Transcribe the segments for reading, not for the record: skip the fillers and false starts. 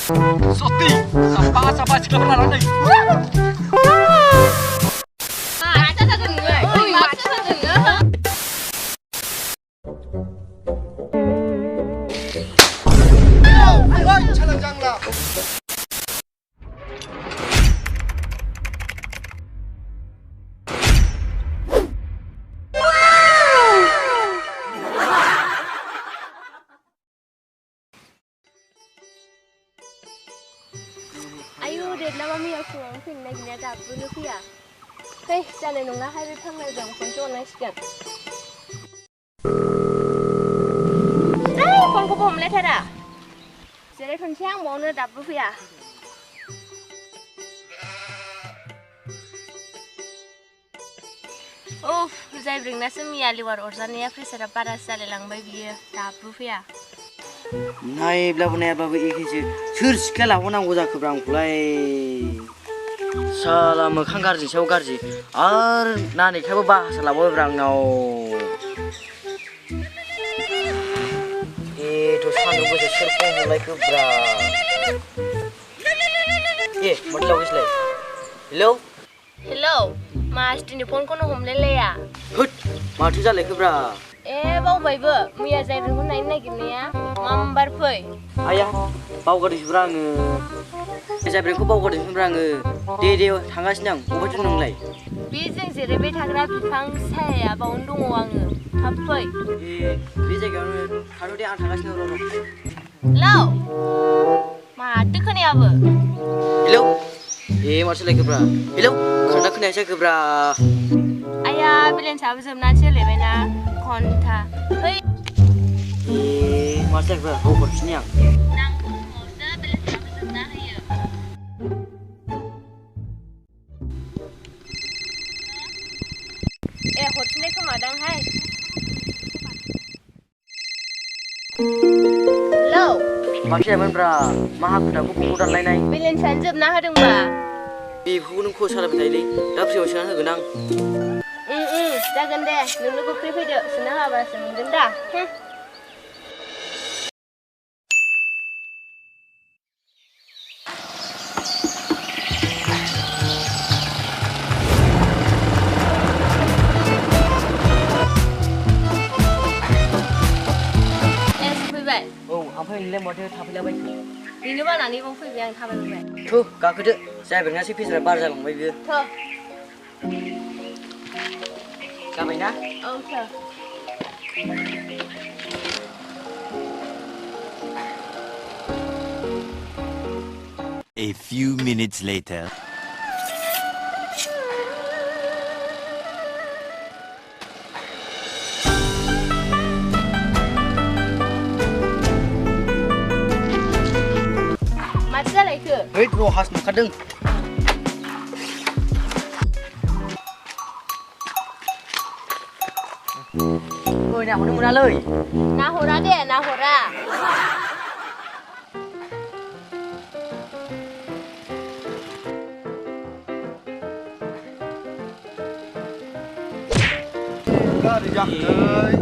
Soti, sapa sila pernah nih. Macam satu người. Macam satu người. Ôi, 촬영장 나. Ayo, deh, lama mi aku ngomongin lagi nih ada apa nih ya? Hei, jangan nunggu hari tang lagi dong, konco next kan? Ay, konco bom leh ada. Jadi konco yang mau nih dapat ya? Oh, saya bring nasi mi ali war orangnya freezer pada sekali lang bayi dapat ya? Nai bela punya babu ikisi church kala wana goza kubrang kulai salah makan garji sewa garji ar nani kabo bah salah bawa berang nau itu sandu goza serpong mulai kubrang matlaw isle hello Hello, mas di phone kono home lele ya? hut matu jale kubrang Bau bayi be, Mia saya rungun naik lagi nih ya, mambar pui. ayah bau garji kubrang saya beri ku bau garji kubrang dede tanggas nyang ubah jenong lai Bijeng sih rebe thagra bifang saya bau undung uang, tapui. bisa kan kalau dia tanggas nyang rono Lau, mati kan ya be? hello masih lagi kubrang hello karena kena saya kubrang Ayah bilang sahabat sebenarnya sih lebih na konta. Hei, masih kubrang oh bersini yang nang mau dah bilang sahabat sebenarnya. Hotsnya kemadang hai. Lau, masih emang bra mahal kuda buku dan lain-lain bilang sanjab nah hadung ba. ibu nung kau salah betul ini dapet siapa siapa genang Jangan deh, nunggu ku video senang apa senang dah. Sepuluh baik. oh apa yang lem model tapi lem baik Ini mana nih bang Fui yang thapa baik. tuh kak kerja saya beri nasi pisau bar jalan baik dia Tuh, kak mana oh tuh. A few minutes later. Macam lagi ke? hei bro has nak kadang ôi nào muốn mua lời Nahora deh, nahora. Enggak dijak euy.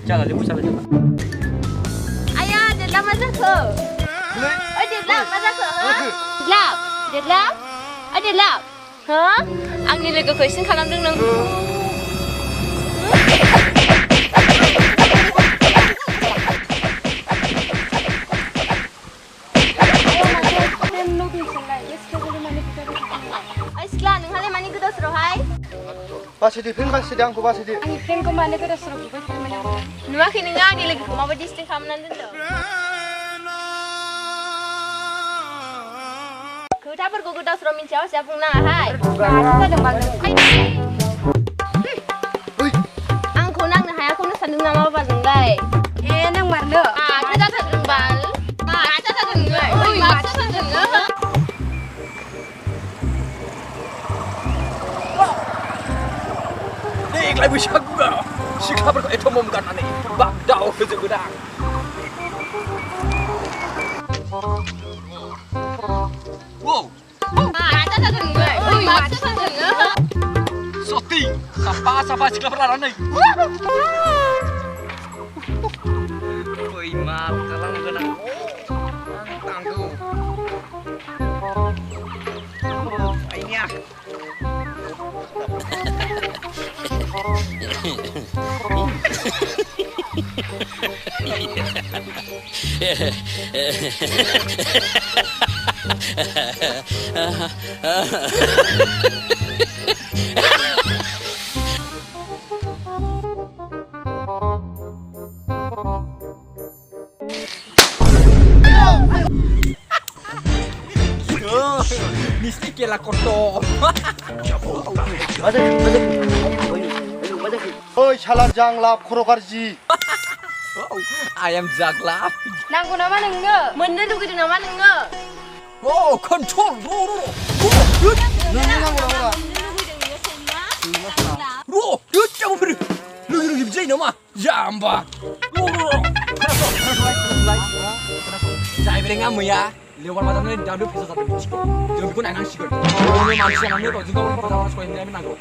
jangan lihat salah Ayah, dia lam macam ke? Oh, dia lam macam ke? Lam, dia lam? Oh, dia lam? Hah? Angin lagi question kalam deng neng. Islah, neng hale mani kita suruh hai. Pasti di film pasti diangku pasti di. Ang ikan ko mana kita suruh buka film mana? Nua kini nga ni lagi kumaba di sting kamu nanti tu. Kau tak perlu kita suruh mincaw siapa pun nak hai. Kita dembang dembang. Ui, Ang kunang na hai aku nak sandung nama apa denggai. Nang marlo. Kita sandung bal. Kita sandung denggai. Kita sandung denggai. ini iklan bisa gua. Sikap berkau itu mau bukan aneh. Bak dau kerja gedang. Wow, Kita sandung denggai. Kita sandung denggai. Soti, sapa sikap pernah nih. ôi mà kalang genang tangku Mesti kira kotor. 맞아 맞아 어이 샬란장 랍 코로가르지 Ayam jaglap. Nangku nama nengge. Mana lu gitu nama nengge? Oh, control. Ro, jangan beri. Lu bisa ini mah. Jamba. Saya beri kamu ya. Lewat mata nih, dah dulu bisa satu biji. Jangan bikin anak sih. Kalau manusia namanya kau juga orang pertama sekolah ini namanya.